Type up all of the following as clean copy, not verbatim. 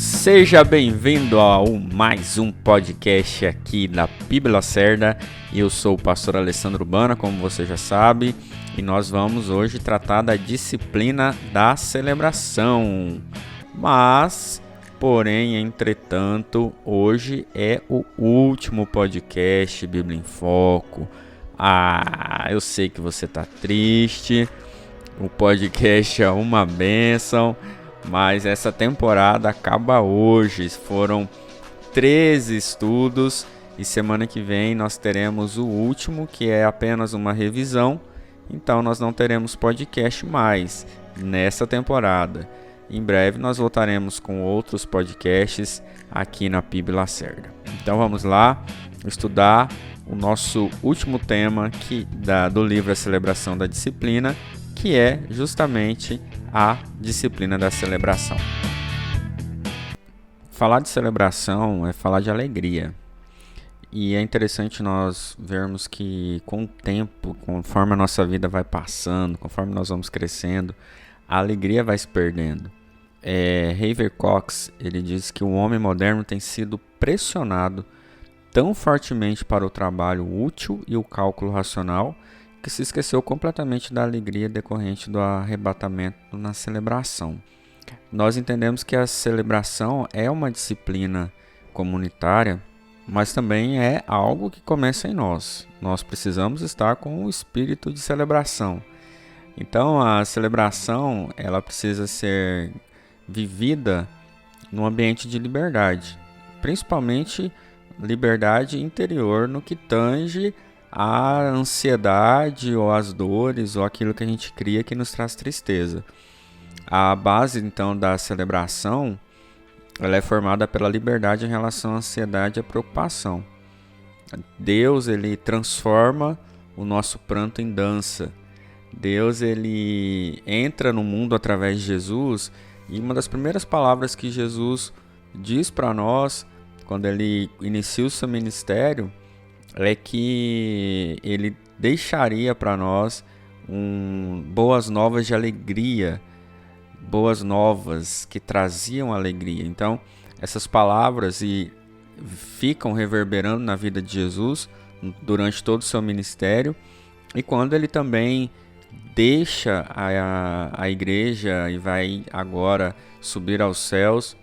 Seja bem-vindo a mais um podcast aqui da Bíblia Lacerda. Eu sou o pastor Alessandro Urbana, como você já sabe, e nós vamos hoje tratar da disciplina da celebração. Porém, entretanto, hoje é o último podcast Bíblia em Foco. Eu sei que você está triste, o podcast é uma bênção, mas essa temporada acaba hoje. Foram 13 estudos e semana que vem nós teremos o último, que é apenas uma revisão. Então nós não teremos podcast mais nessa temporada. Em breve nós voltaremos com outros podcasts aqui na PIB Lacerda. Então vamos lá estudar o nosso último tema do livro A Celebração da Disciplina, que é justamente a disciplina da celebração. Falar de celebração é falar de alegria. E é interessante nós vermos que com o tempo, conforme a nossa vida vai passando, conforme nós vamos crescendo, a alegria vai se perdendo. Haver Cox, ele diz que o homem moderno tem sido pressionado tão fortemente para o trabalho útil e o cálculo racional que se esqueceu completamente da alegria decorrente do arrebatamento na celebração. Nós entendemos que a celebração é uma disciplina comunitária, mas também é algo que começa em nós. Nós precisamos estar com o espírito de celebração. Então a celebração ela precisa ser vivida num ambiente de liberdade, principalmente liberdade interior no que tange a ansiedade ou as dores ou aquilo que a gente cria que nos traz tristeza. A base então da celebração ela é formada pela liberdade em relação à ansiedade e à preocupação. Deus ele transforma o nosso pranto em dança. Deus ele entra no mundo através de Jesus, e uma das primeiras palavras que Jesus diz para nós quando ele inicia o seu ministério é que ele deixaria para nós boas novas de alegria, boas novas que traziam alegria. Então, essas palavras ficam reverberando na vida de Jesus durante todo o seu ministério, e quando ele também deixa a igreja e vai agora subir aos céus,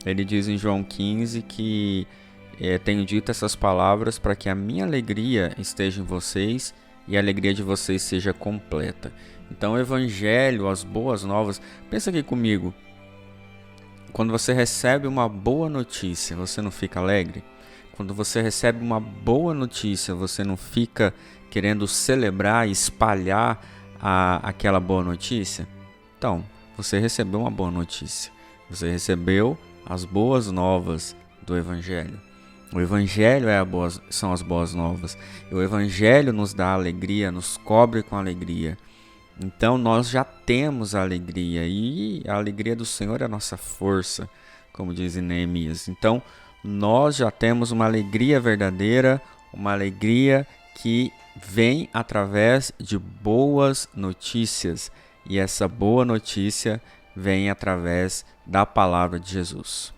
ele diz em João 15 que tenho dito essas palavras para que a minha alegria esteja em vocês e a alegria de vocês seja completa. Então o evangelho, as boas novas, pensa aqui comigo, quando você recebe uma boa notícia, você não fica alegre? Quando você recebe uma boa notícia, você não fica querendo celebrar e espalhar aquela boa notícia? Então, você recebeu uma boa notícia, você recebeu as boas novas do evangelho. O evangelho são as boas novas. E o evangelho nos dá alegria, nos cobre com alegria. Então nós já temos a alegria, e a alegria do Senhor é a nossa força, como diz em Neemias. Então nós já temos uma alegria verdadeira, uma alegria que vem através de boas notícias. E essa boa notícia vem através da palavra de Jesus.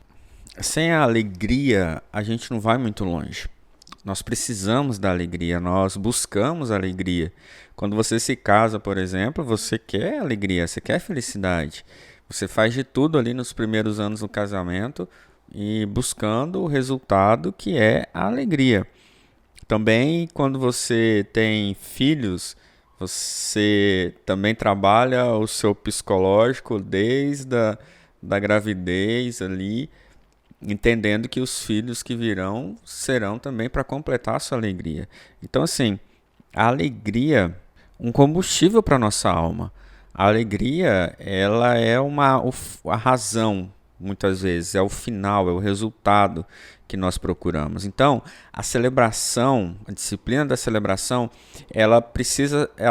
Sem a alegria, a gente não vai muito longe. Nós precisamos da alegria, nós buscamos a alegria. Quando você se casa, por exemplo, você quer alegria, você quer felicidade. Você faz de tudo ali nos primeiros anos do casamento e buscando o resultado que é a alegria. Também quando você tem filhos, você também trabalha o seu psicológico desde da gravidez ali, entendendo que os filhos que virão serão também para completar a sua alegria. Então, assim, a alegria é um combustível para a nossa alma. A alegria, ela é a razão, muitas vezes, é o final, é o resultado que nós procuramos. Então, a celebração, a disciplina da celebração, ela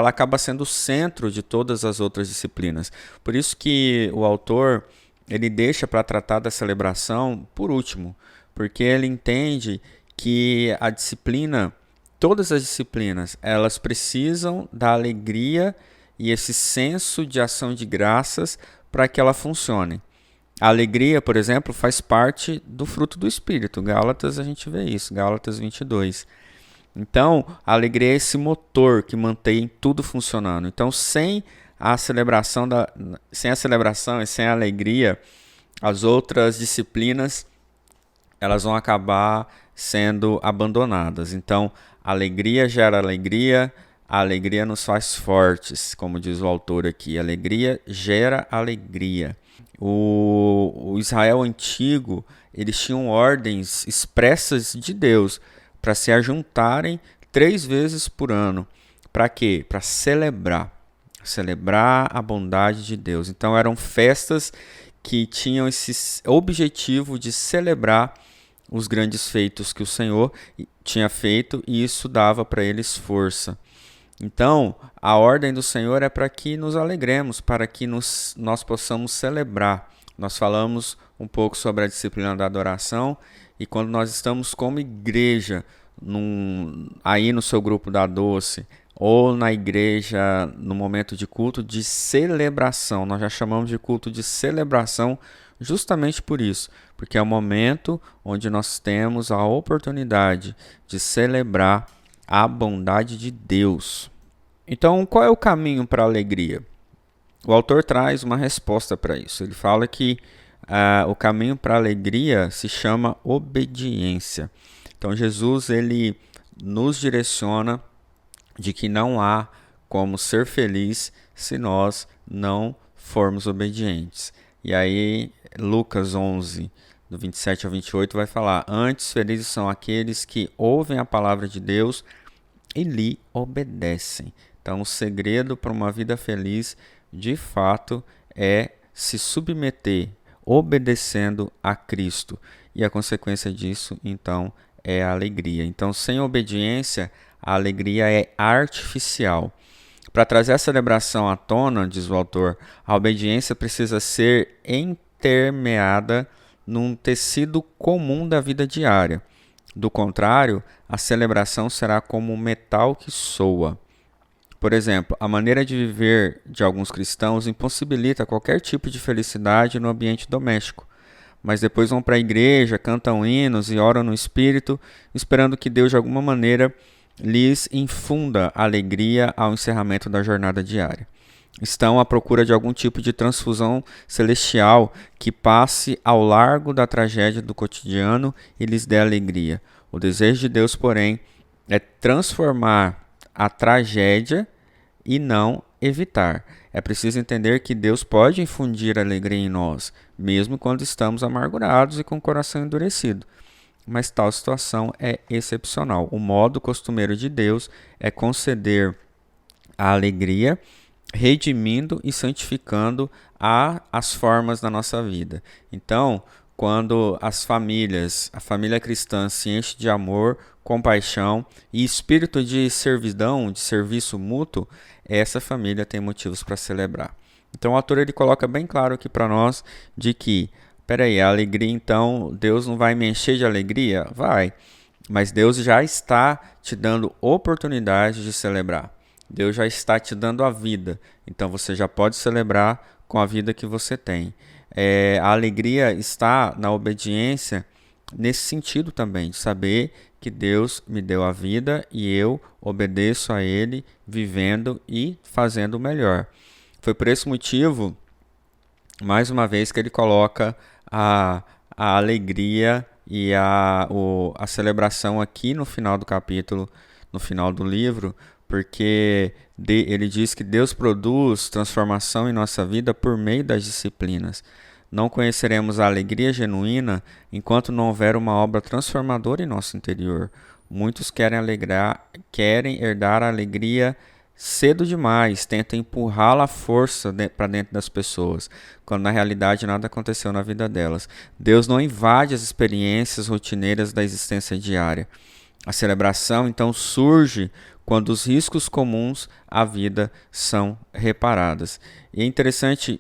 acaba sendo o centro de todas as outras disciplinas. Por isso que o autor ele deixa para tratar da celebração por último, porque ele entende que a disciplina, todas as disciplinas, elas precisam da alegria e esse senso de ação de graças para que ela funcione. A alegria, por exemplo, faz parte do fruto do Espírito. Gálatas, a gente vê isso, Gálatas 22. Então, a alegria é esse motor que mantém tudo funcionando. Então, sem a celebração e sem a alegria, as outras disciplinas elas vão acabar sendo abandonadas. Então, alegria gera alegria, a alegria nos faz fortes, como diz o autor aqui. Alegria gera alegria. O Israel antigo, eles tinham ordens expressas de Deus para se ajuntarem 3 vezes por ano. Para quê? Para celebrar a bondade de Deus. Então eram festas que tinham esse objetivo de celebrar os grandes feitos que o Senhor tinha feito, e isso dava para eles força. Então, a ordem do Senhor é para que nos alegremos, para que nós possamos celebrar. Nós falamos um pouco sobre a disciplina da adoração, e quando nós estamos como igreja, aí no seu grupo da Doce, ou na igreja no momento de culto de celebração, nós já chamamos de culto de celebração justamente por isso, porque é o momento onde nós temos a oportunidade de celebrar a bondade de Deus. Então, qual é o caminho para a alegria? O autor traz uma resposta para isso. Ele fala que o caminho para a alegria se chama obediência. Então, Jesus ele nos direciona de que não há como ser feliz se nós não formos obedientes. E aí, Lucas 11, do 27 ao 28, vai falar: antes, felizes são aqueles que ouvem a palavra de Deus e lhe obedecem. Então, o segredo para uma vida feliz, de fato, é se submeter, obedecendo a Cristo. E a consequência disso, então, é a alegria. Então, sem obediência, a alegria é artificial. Para trazer a celebração à tona, diz o autor, a obediência precisa ser intermeada num tecido comum da vida diária. Do contrário, a celebração será como um metal que soa. Por exemplo, a maneira de viver de alguns cristãos impossibilita qualquer tipo de felicidade no ambiente doméstico. Mas depois vão para a igreja, cantam hinos e oram no Espírito, esperando que Deus de alguma maneira lhes infunda alegria ao encerramento da jornada diária. Estão à procura de algum tipo de transfusão celestial que passe ao largo da tragédia do cotidiano e lhes dê alegria. O desejo de Deus, porém, é transformar a tragédia e não evitar. É preciso entender que Deus pode infundir alegria em nós, mesmo quando estamos amargurados e com o coração endurecido. Mas tal situação é excepcional. O modo costumeiro de Deus é conceder a alegria, redimindo e santificando as formas da nossa vida. Então, quando a família cristã se enche de amor, compaixão e espírito de servidão, de serviço mútuo, essa família tem motivos para celebrar. Então, o autor ele coloca bem claro aqui para nós de que peraí, a alegria então, Deus não vai me encher de alegria? Vai, mas Deus já está te dando oportunidade de celebrar. Deus já está te dando a vida, então você já pode celebrar com a vida que você tem. A alegria está na obediência nesse sentido também, de saber que Deus me deu a vida e eu obedeço a Ele, vivendo e fazendo o melhor. Foi por esse motivo, mais uma vez, que ele coloca a alegria e a celebração aqui no final do capítulo, no final do livro, porque ele diz que Deus produz transformação em nossa vida por meio das disciplinas. Não conheceremos a alegria genuína enquanto não houver uma obra transformadora em nosso interior. Muitos querem herdar a alegria cedo demais, tentam empurrá-la à força para dentro das pessoas, quando na realidade nada aconteceu na vida delas. Deus não invade as experiências rotineiras da existência diária. A celebração então surge quando os riscos comuns à vida são reparados. E é interessante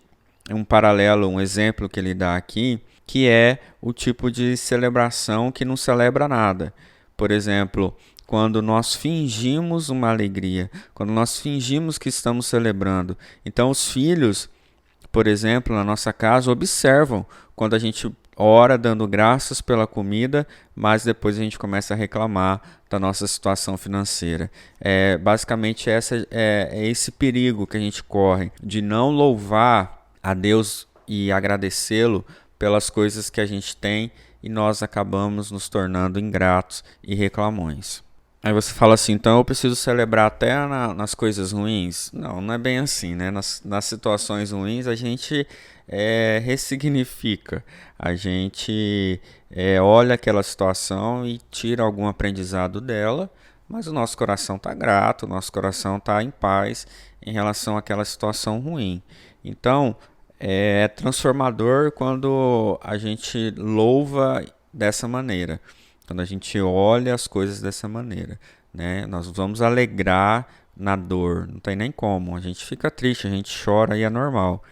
um paralelo, um exemplo que ele dá aqui, que é o tipo de celebração que não celebra nada. Por exemplo, quando nós fingimos uma alegria, quando nós fingimos que estamos celebrando. Então, os filhos, por exemplo, na nossa casa, observam quando a gente ora dando graças pela comida, mas depois a gente começa a reclamar da nossa situação financeira. Basicamente é esse perigo que a gente corre de não louvar a Deus e agradecê-lo pelas coisas que a gente tem e nós acabamos nos tornando ingratos e reclamões. Aí você fala assim, então eu preciso celebrar até nas coisas ruins? Não, não é bem assim, né? Nas situações ruins a gente ressignifica, a gente olha aquela situação e tira algum aprendizado dela, mas o nosso coração está grato, o nosso coração está em paz em relação àquela situação ruim. Então, é transformador quando a gente louva dessa maneira. Quando a gente olha as coisas dessa maneira, né? Nós vamos alegrar na dor, não tem nem como. A gente fica triste, a gente chora e é normal.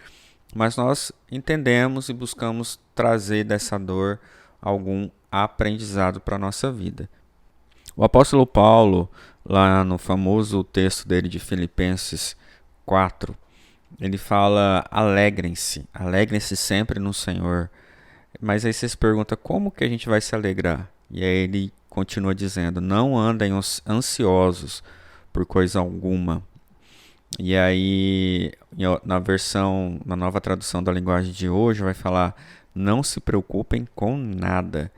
Mas nós entendemos e buscamos trazer dessa dor algum aprendizado para a nossa vida. O apóstolo Paulo, lá no famoso texto dele de Filipenses 4, ele fala: alegrem-se sempre no Senhor. Mas aí você se pergunta, como que a gente vai se alegrar? E aí ele continua dizendo, não andem ansiosos por coisa alguma. E aí, na nova tradução da linguagem de hoje, vai falar, não se preocupem com nada.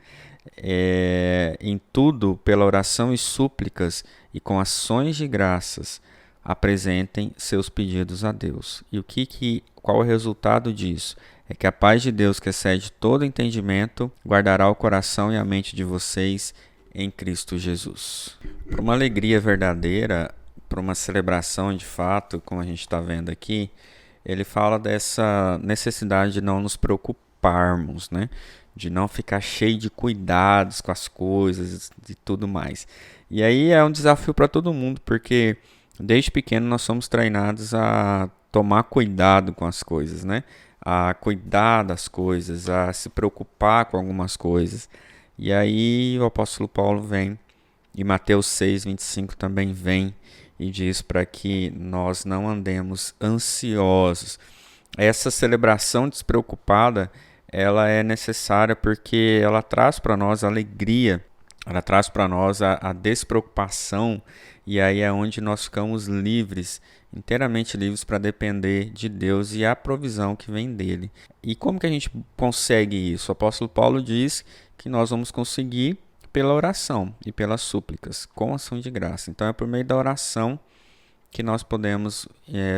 Em tudo, pela oração e súplicas e com ações de graças, apresentem seus pedidos a Deus. E qual é o resultado disso? É que a paz de Deus, que excede todo entendimento, guardará o coração e a mente de vocês em Cristo Jesus. Para uma alegria verdadeira, para uma celebração de fato, como a gente está vendo aqui, ele fala dessa necessidade de não nos preocuparmos, né? De não ficar cheio de cuidados com as coisas e tudo mais. E aí é um desafio para todo mundo, porque desde pequeno nós somos treinados a tomar cuidado com as coisas, né? A cuidar das coisas, a se preocupar com algumas coisas. E aí o apóstolo Paulo vem, e Mateus 6:25 também vem e diz para que nós não andemos ansiosos. Essa celebração despreocupada, ela é necessária porque ela traz para nós alegria, ela traz para nós a despreocupação, e aí é onde nós ficamos livres, inteiramente livres para depender de Deus e a provisão que vem dele. E como que a gente consegue isso? O apóstolo Paulo diz que nós vamos conseguir pela oração e pelas súplicas, com ação de graça. Então é por meio da oração que nós podemos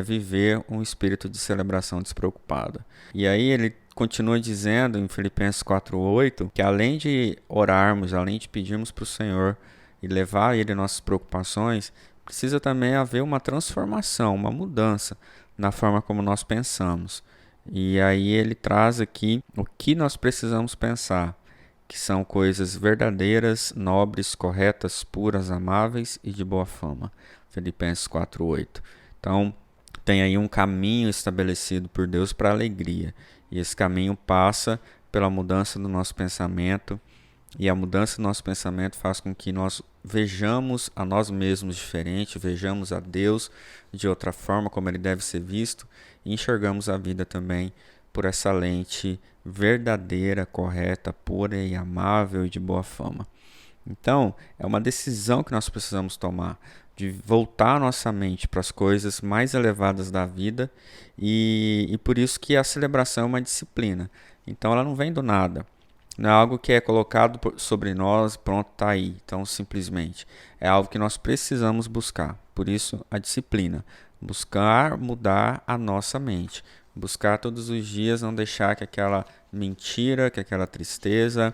viver um espírito de celebração despreocupada. E aí ele continua dizendo em Filipenses 4:8 que além de orarmos, além de pedirmos para o Senhor e levar a Ele nossas preocupações, precisa também haver uma transformação, uma mudança na forma como nós pensamos. E aí ele traz aqui o que nós precisamos pensar, que são coisas verdadeiras, nobres, corretas, puras, amáveis e de boa fama. Filipenses 4:8. Então, tem aí um caminho estabelecido por Deus para a alegria. E esse caminho passa pela mudança do nosso pensamento. E a mudança do nosso pensamento faz com que nós vejamos a nós mesmos diferente, vejamos a Deus de outra forma, como Ele deve ser visto, e enxergamos a vida também por essa lente verdadeira, correta, pura e amável e de boa fama. Então, é uma decisão que nós precisamos tomar, de voltar a nossa mente para as coisas mais elevadas da vida, e por isso que a celebração é uma disciplina. Então, ela não vem do nada. Não é algo que é colocado sobre nós, pronto, está aí, então simplesmente. É algo que nós precisamos buscar. Por isso, a disciplina. Buscar mudar a nossa mente. Buscar todos os dias não deixar que aquela mentira, que aquela tristeza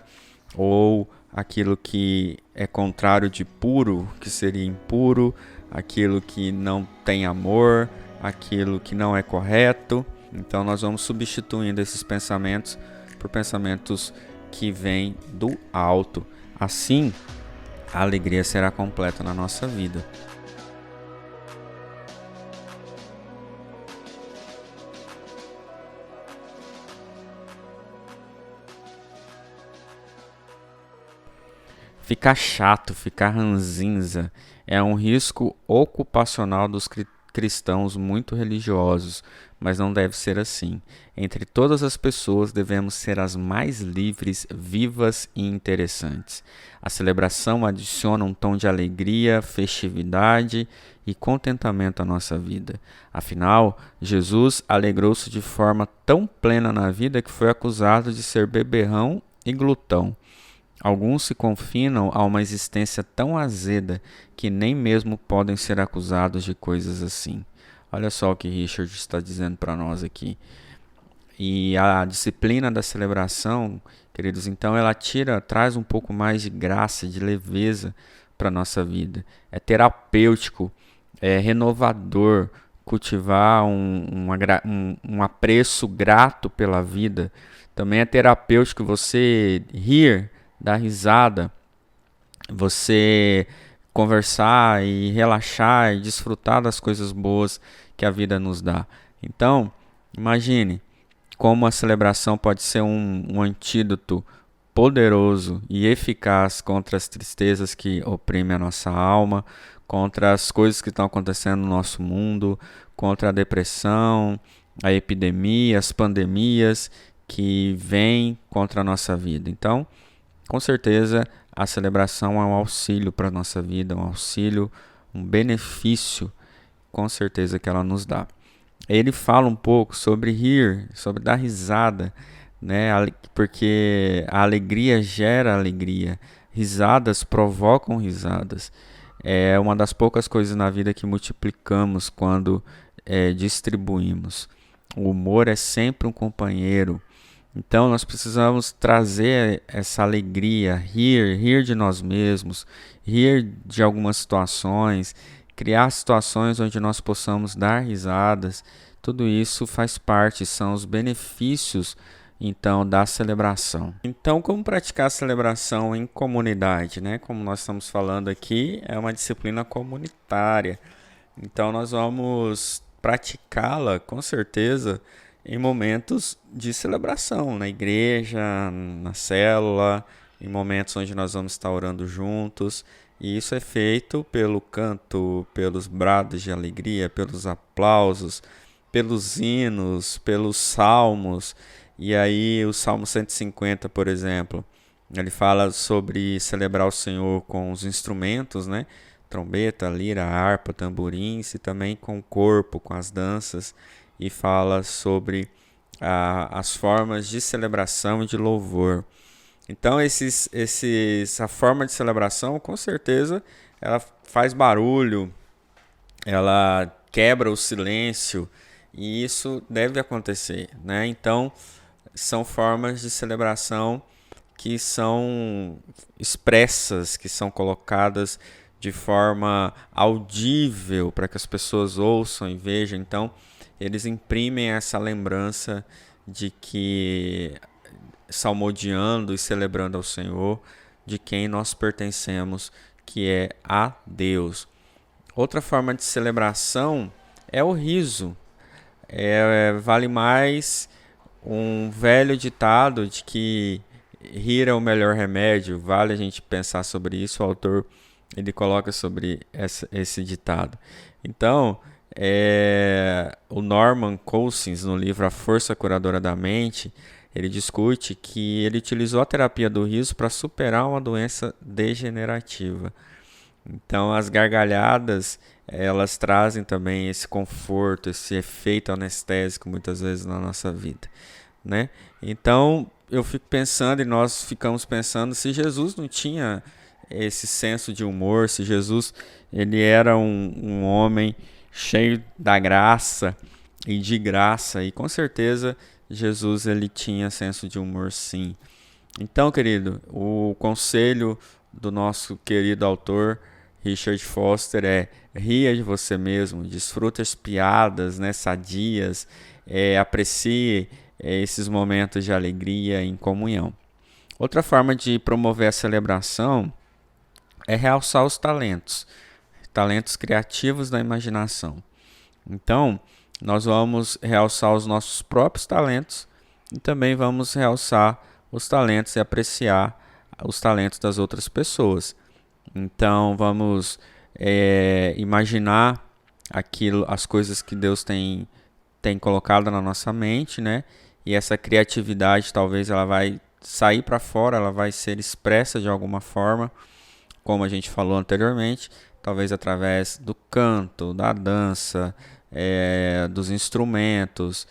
ou aquilo que é contrário de puro, que seria impuro, aquilo que não tem amor, aquilo que não é correto. Então nós vamos substituindo esses pensamentos por pensamentos que vêm do alto. Assim, a alegria será completa na nossa vida. Ficar chato, ficar ranzinza é um risco ocupacional dos cristãos, muito religiosos, mas não deve ser assim. Entre todas as pessoas devemos ser as mais livres, vivas e interessantes. A celebração adiciona um tom de alegria, festividade e contentamento à nossa vida. Afinal, Jesus alegrou-se de forma tão plena na vida que foi acusado de ser beberrão e glutão. Alguns se confinam a uma existência tão azeda que nem mesmo podem ser acusados de coisas assim. Olha só o que Richard está dizendo para nós aqui. E a disciplina da celebração, queridos, então ela traz um pouco mais de graça, de leveza para a nossa vida. É terapêutico, é renovador cultivar um apreço grato pela vida. Também é terapêutico você rir, dar risada, você conversar e relaxar e desfrutar das coisas boas que a vida nos dá. Então, imagine como a celebração pode ser um antídoto poderoso e eficaz contra as tristezas que oprimem a nossa alma, contra as coisas que estão acontecendo no nosso mundo, contra a depressão, a epidemia, as pandemias que vêm contra a nossa vida. Então, com certeza, a celebração é um auxílio para a nossa vida, um auxílio, um benefício, com certeza que ela nos dá. Ele fala um pouco sobre rir, sobre dar risada, né? Porque a alegria gera alegria, risadas provocam risadas. É uma das poucas coisas na vida que multiplicamos quando distribuímos. O humor é sempre um companheiro. Então nós precisamos trazer essa alegria, rir de nós mesmos, rir de algumas situações, criar situações onde nós possamos dar risadas. Tudo isso faz parte, são os benefícios então da celebração. Então, como praticar a celebração em comunidade, né? Como nós estamos falando aqui, é uma disciplina comunitária. Então nós vamos praticá-la com certeza em momentos de celebração, na igreja, na célula, em momentos onde nós vamos estar orando juntos. E isso é feito pelo canto, pelos brados de alegria, pelos aplausos, pelos hinos, pelos salmos. E aí o Salmo 150, por exemplo, ele fala sobre celebrar o Senhor com os instrumentos, né? Trombeta, lira, harpa, tamborins e também com o corpo, com as danças, e fala sobre as formas de celebração e de louvor. Então, a forma de celebração, com certeza, ela faz barulho, ela quebra o silêncio, e isso deve acontecer, né? Então, são formas de celebração que são expressas, que são colocadas de forma audível para que as pessoas ouçam e vejam. Então, eles imprimem essa lembrança de que salmodiando e celebrando ao Senhor, de quem nós pertencemos, que é a Deus. Outra forma de celebração é o riso. Vale mais um velho ditado de que rir é o melhor remédio. Vale a gente pensar sobre isso. O autor ele coloca sobre esse ditado. Então, o Norman Cousins, no livro A Força Curadora da Mente, ele discute que ele utilizou a terapia do riso para superar uma doença degenerativa. Então, as gargalhadas, elas trazem também esse conforto, esse efeito anestésico muitas vezes na nossa vida, né? Então, eu fico pensando e nós ficamos pensando se Jesus não tinha esse senso de humor, se Jesus ele era um homem cheio da graça e de graça, e com certeza Jesus ele tinha senso de humor, sim. Então, querido, o conselho do nosso querido autor Richard Foster é: ria de você mesmo, desfrute as piadas, né, sadias, aprecie esses momentos de alegria em comunhão. Outra forma de promover a celebração é realçar os talentos criativos da imaginação. Então, nós vamos realçar os nossos próprios talentos e também vamos realçar os talentos e apreciar os talentos das outras pessoas. Então, vamos imaginar as coisas que Deus tem colocado na nossa mente, né? E essa criatividade talvez ela vai sair para fora, ela vai ser expressa de alguma forma, como a gente falou anteriormente, talvez através do canto, da dança, dos instrumentos,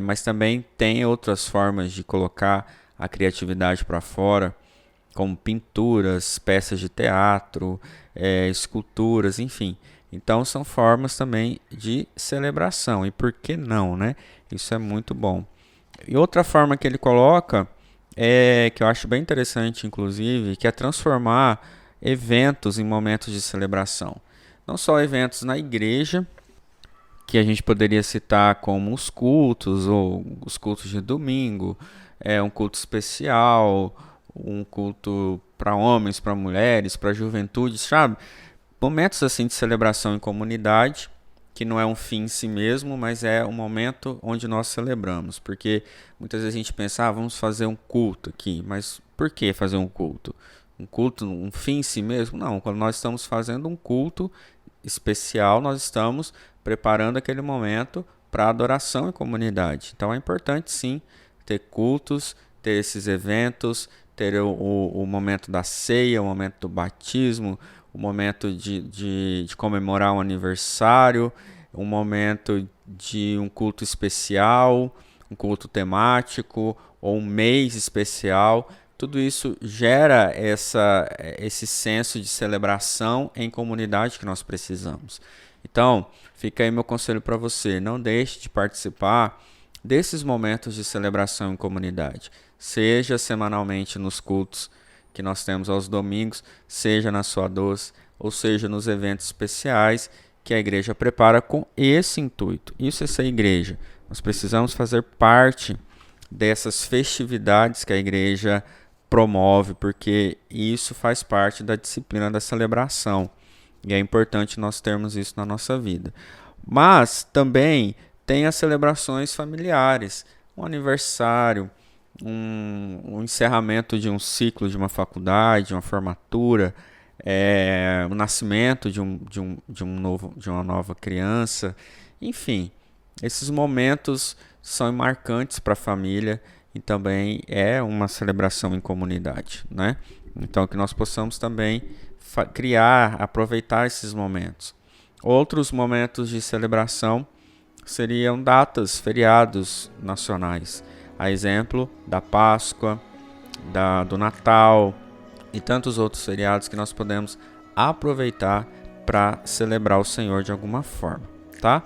mas também tem outras formas de colocar a criatividade para fora, como pinturas, peças de teatro, esculturas, enfim. Então são formas também de celebração. E por que não, né? Isso é muito bom. E outra forma que ele coloca, que eu acho bem interessante, inclusive, que é transformar eventos em momentos de celebração. Não só eventos na igreja, que a gente poderia citar como os cultos, ou os cultos de domingo, um culto especial, um culto para homens, para mulheres, para juventude, sabe? Momentos assim de celebração em comunidade, que não é um fim em si mesmo, mas é um momento onde nós celebramos, porque muitas vezes a gente pensa, vamos fazer um culto aqui, mas por que fazer um culto? Um culto, um fim em si mesmo? Não, quando nós estamos fazendo um culto especial, nós estamos preparando aquele momento para adoração em comunidade. Então é importante sim ter cultos, ter esses eventos, ter o momento da ceia, o momento do batismo, o momento de comemorar um aniversário, um momento de um culto especial, um culto temático ou um mês especial. Tudo isso gera esse senso de celebração em comunidade que nós precisamos. Então, fica aí meu conselho para você, não deixe de participar desses momentos de celebração em comunidade, seja semanalmente nos cultos que nós temos aos domingos, seja na sua doce, ou seja nos eventos especiais que a igreja prepara com esse intuito. Isso é ser igreja. Nós precisamos fazer parte dessas festividades que a igreja promove, porque isso faz parte da disciplina da celebração. E é importante nós termos isso na nossa vida. Mas também tem as celebrações familiares, um aniversário, um encerramento de um ciclo de uma faculdade, uma formatura, o nascimento de uma nova criança. Enfim, esses momentos são marcantes para a família e também é uma celebração em comunidade, né? Então que nós possamos também aproveitar esses momentos. Outros momentos de celebração seriam datas, feriados nacionais, a exemplo da Páscoa, do Natal e tantos outros feriados que nós podemos aproveitar para celebrar o Senhor de alguma forma, tá?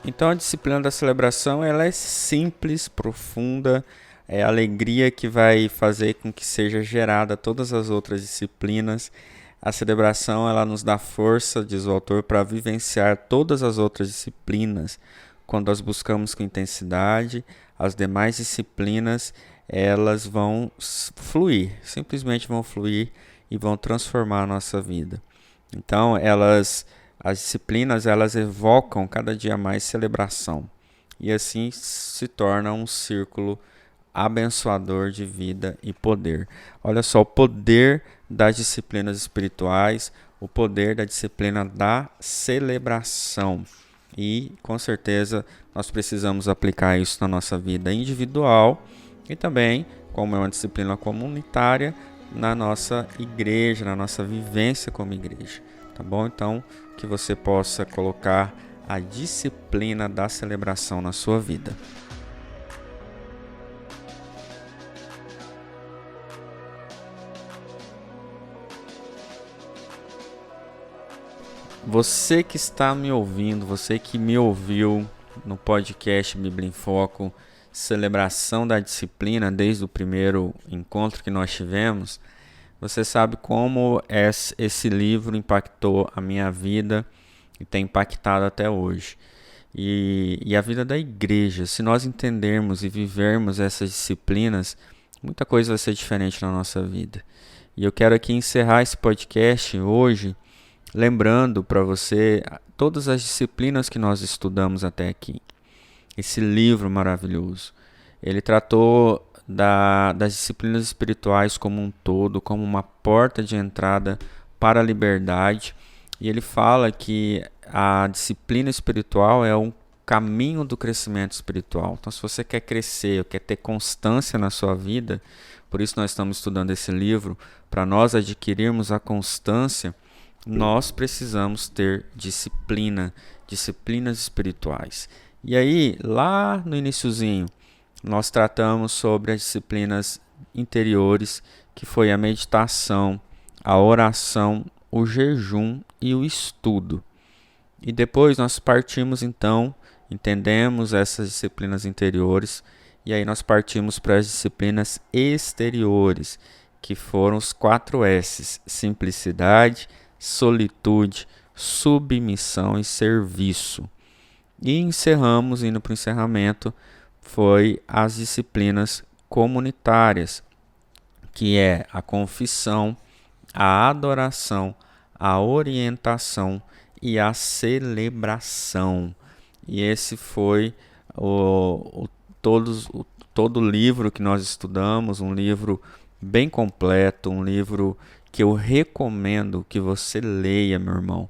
Então a disciplina da celebração ela é simples, profunda, é a alegria que vai fazer com que seja gerada todas as outras disciplinas. A celebração ela nos dá força, diz o autor, para vivenciar todas as outras disciplinas. Quando nós buscamos com intensidade, as demais disciplinas elas vão fluir, simplesmente vão fluir e vão transformar a nossa vida. Então as disciplinas elas evocam cada dia mais celebração e assim se torna um círculo abençoador de vida e poder. Olha só o poder das disciplinas espirituais, o poder da disciplina da celebração. E com certeza nós precisamos aplicar isso na nossa vida individual e também, como é uma disciplina comunitária, na nossa igreja, na nossa vivência como igreja. Tá bom? Então, que você possa colocar a disciplina da celebração na sua vida. Você que está me ouvindo, você que me ouviu no podcast Bíblia em Foco, celebração da disciplina desde o primeiro encontro que nós tivemos, você sabe como esse livro impactou a minha vida e tem impactado até hoje. E a vida da igreja, se nós entendermos e vivermos essas disciplinas, muita coisa vai ser diferente na nossa vida. E eu quero aqui encerrar esse podcast hoje lembrando para você todas as disciplinas que nós estudamos até aqui. Esse livro maravilhoso, ele tratou das disciplinas espirituais como um todo, como uma porta de entrada para a liberdade. E ele fala que a disciplina espiritual é um caminho do crescimento espiritual. Então, se você quer crescer, quer ter constância na sua vida, por isso nós estamos estudando esse livro, para nós adquirirmos a constância, nós precisamos ter disciplina, disciplinas espirituais. E aí, lá no iniciozinho, nós tratamos sobre as disciplinas interiores, que foi a meditação, a oração, o jejum e o estudo. E depois nós partimos então, entendemos essas disciplinas interiores, e aí nós partimos para as disciplinas exteriores, que foram os 4 S's: simplicidade, solitude, submissão e serviço. E encerramos, indo para o encerramento, foi as disciplinas comunitárias, que é a confissão, a adoração, a orientação e a celebração. E esse foi todo o livro que nós estudamos, um livro bem completo, um livro que eu recomendo que você leia, meu irmão.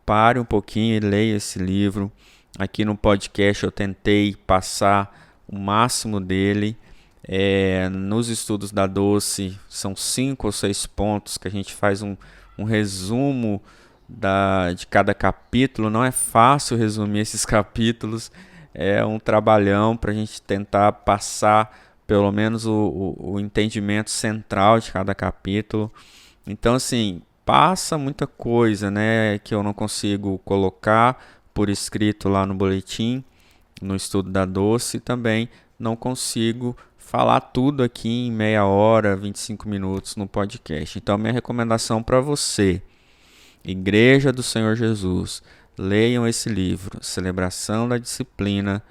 Pare um pouquinho e leia esse livro. Aqui no podcast eu tentei passar o máximo dele. Nos estudos da Doce, são 5 ou 6 pontos que a gente faz um resumo de cada capítulo. Não é fácil resumir esses capítulos, é um trabalhão para a gente tentar passar pelo menos o entendimento central de cada capítulo. Então, assim, passa muita coisa, né, que eu não consigo colocar por escrito lá no boletim, no estudo da Doce, e também não consigo falar tudo aqui em meia hora, 25 minutos no podcast. Então, minha recomendação para você, Igreja do Senhor Jesus, leiam esse livro, Celebração da Disciplina,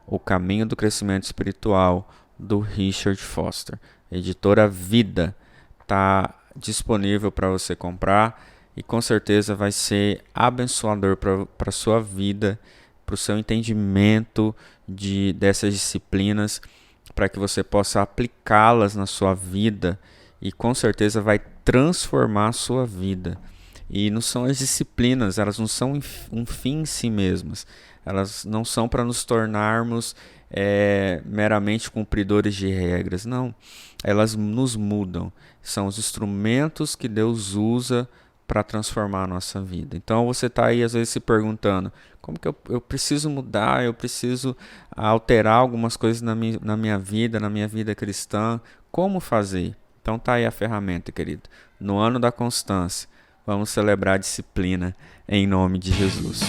O Caminho do Crescimento Espiritual, do Richard Foster. Editora Vida, está disponível para você comprar e com certeza vai ser abençoador para a sua vida, para o seu entendimento dessas disciplinas, para que você possa aplicá-las na sua vida e com certeza vai transformar a sua vida. E não são as disciplinas, elas não são um fim em si mesmas, elas não são para nos tornarmos meramente cumpridores de regras, não, elas nos mudam, são os instrumentos que Deus usa para transformar a nossa vida. Então você está aí às vezes se perguntando, como que eu preciso mudar, eu preciso alterar algumas coisas na minha vida cristã, como fazer? Então tá aí a ferramenta, querido, no ano da constância, vamos celebrar a disciplina em nome de Jesus.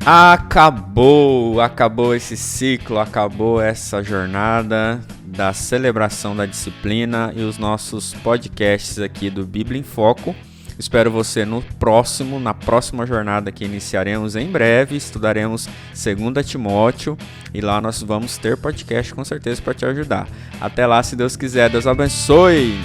Acabou esse ciclo, acabou essa jornada da celebração da disciplina e os nossos podcasts aqui do Bíblia em Foco. Espero você na próxima jornada que iniciaremos em breve. Estudaremos 2 Timóteo e lá nós vamos ter podcast com certeza para te ajudar. Até lá, se Deus quiser. Deus abençoe!